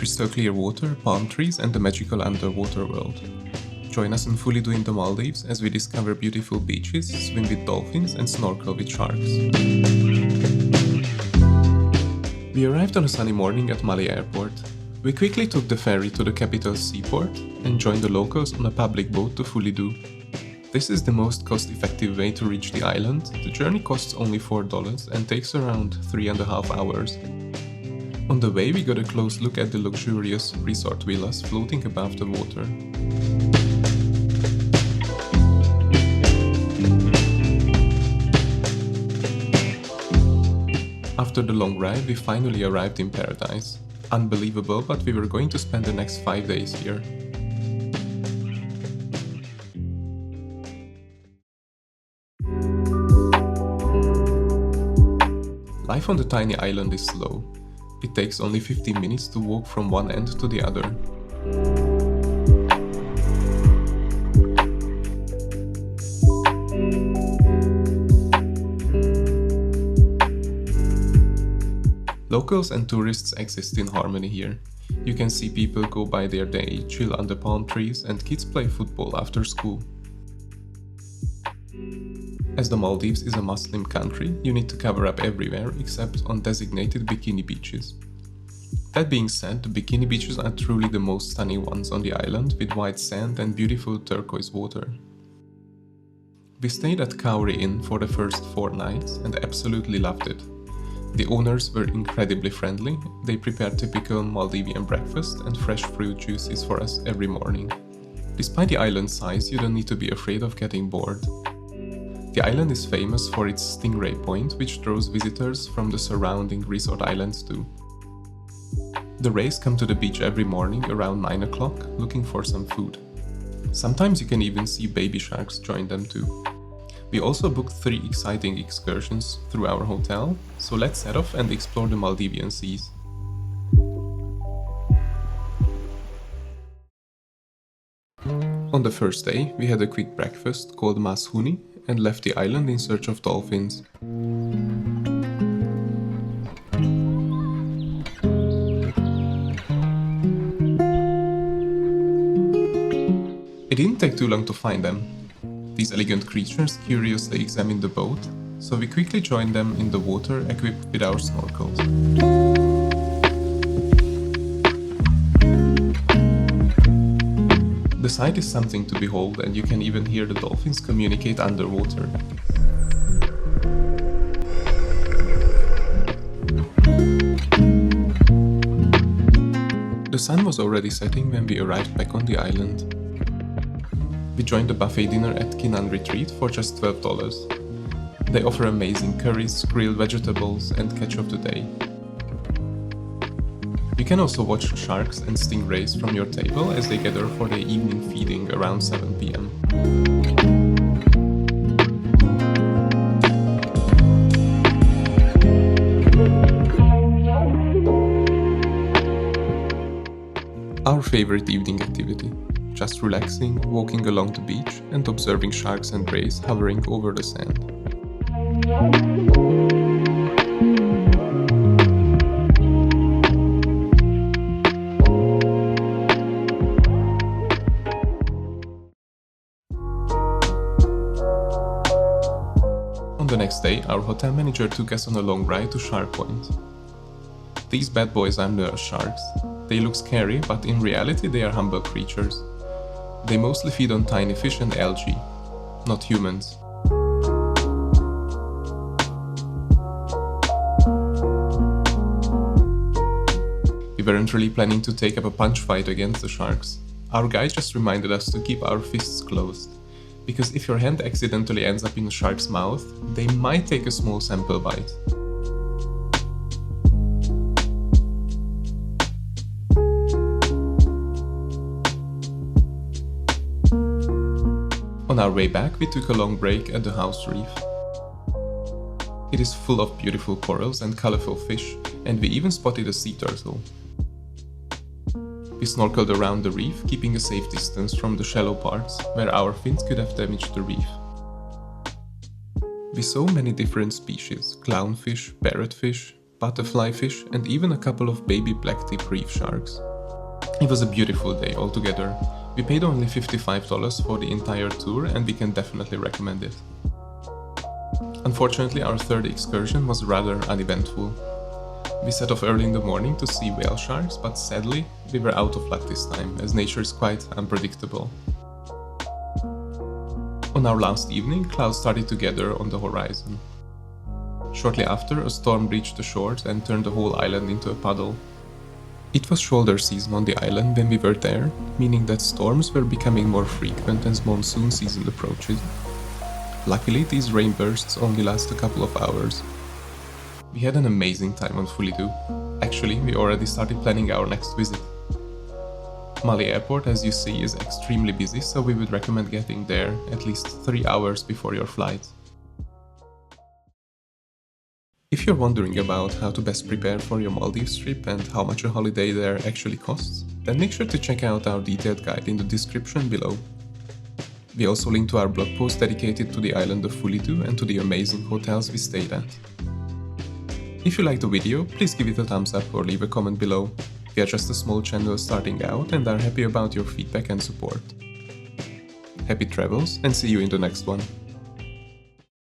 crystal clear water, palm trees and the magical underwater world. Join us in Fulidhoo in the Maldives as we discover beautiful beaches, swim with dolphins and snorkel with sharks. We arrived on a sunny morning at Mali airport. We quickly took the ferry to the capital's seaport and joined the locals on a public boat to Fulidhoo. This is the most cost-effective way to reach the island. The journey costs only $4 and takes around 3.5 hours. On the way we got a close look at the luxurious resort villas floating above the water. After the long ride, we finally arrived in paradise. Unbelievable, but we were going to spend the next 5 days here. Life on the tiny island is slow. It takes only 15 minutes to walk from one end to the other. Locals and tourists exist in harmony here. You can see people go by their day, chill under palm trees, and kids play football after school. As the Maldives is a Muslim country, you need to cover up everywhere except on designated bikini beaches. That being said, the bikini beaches are truly the most stunning ones on the island, with white sand and beautiful turquoise water. We stayed at Kauri Inn for the first 4 nights and absolutely loved it. The owners were incredibly friendly. They prepared typical Maldivian breakfast and fresh fruit juices for us every morning. Despite the island size, you don't need to be afraid of getting bored. The island is famous for its Stingray Point, which draws visitors from the surrounding resort islands too. The rays come to the beach every morning around 9 o'clock looking for some food. Sometimes you can even see baby sharks join them too. We also booked 3 exciting excursions through our hotel, so let's head off and explore the Maldivian seas. On the first day, we had a quick breakfast called Mas Huni and left the island in search of dolphins. It didn't take too long to find them. These elegant creatures curiously examined the boat, so we quickly joined them in the water equipped with our snorkels. The sight is something to behold, and you can even hear the dolphins communicate underwater. The sun was already setting when we arrived back on the island. We joined the buffet dinner at Kinan Retreat for just $12. They offer amazing curries, grilled vegetables, and catch of the day. You can also watch sharks and stingrays from your table as they gather for their evening feeding around 7 p.m. Our favorite evening activity. Just relaxing, walking along the beach and observing sharks and rays hovering over the sand. On the next day, our hotel manager took us on a long ride to Shark Point. These bad boys are nurse sharks. They look scary, but in reality they are humble creatures. They mostly feed on tiny fish and algae, not humans. We weren't really planning to take up a punch fight against the sharks. Our guide just reminded us to keep our fists closed, because if your hand accidentally ends up in a shark's mouth, they might take a small sample bite. On our way back, we took a long break at the house reef. It is full of beautiful corals and colorful fish, and we even spotted a sea turtle. We snorkeled around the reef, keeping a safe distance from the shallow parts, where our fins could have damaged the reef. We saw many different species: clownfish, parrotfish, butterfly fish, and even a couple of baby blacktip reef sharks. It was a beautiful day altogether. We paid only $55 for the entire tour and we can definitely recommend it. Unfortunately, our third excursion was rather uneventful. We set off early in the morning to see whale sharks, but sadly, we were out of luck this time, as nature is quite unpredictable. On our last evening, clouds started to gather on the horizon. Shortly after, a storm reached the shores and turned the whole island into a puddle. It was shoulder season on the island when we were there, meaning that storms were becoming more frequent as monsoon season approaches. Luckily, these rain bursts only last a couple of hours. We had an amazing time on Fulidhoo. Actually, we already started planning our next visit. Mali Airport, as you see, is extremely busy, so we would recommend getting there at least 3 hours before your flight. If you're wondering about how to best prepare for your Maldives trip and how much a holiday there actually costs, then make sure to check out our detailed guide in the description below. We also link to our blog post dedicated to the island of Fulidhoo and to the amazing hotels we stayed at. If you liked the video, please give it a thumbs up or leave a comment below. We are just a small channel starting out and are happy about your feedback and support. Happy travels and see you in the next one.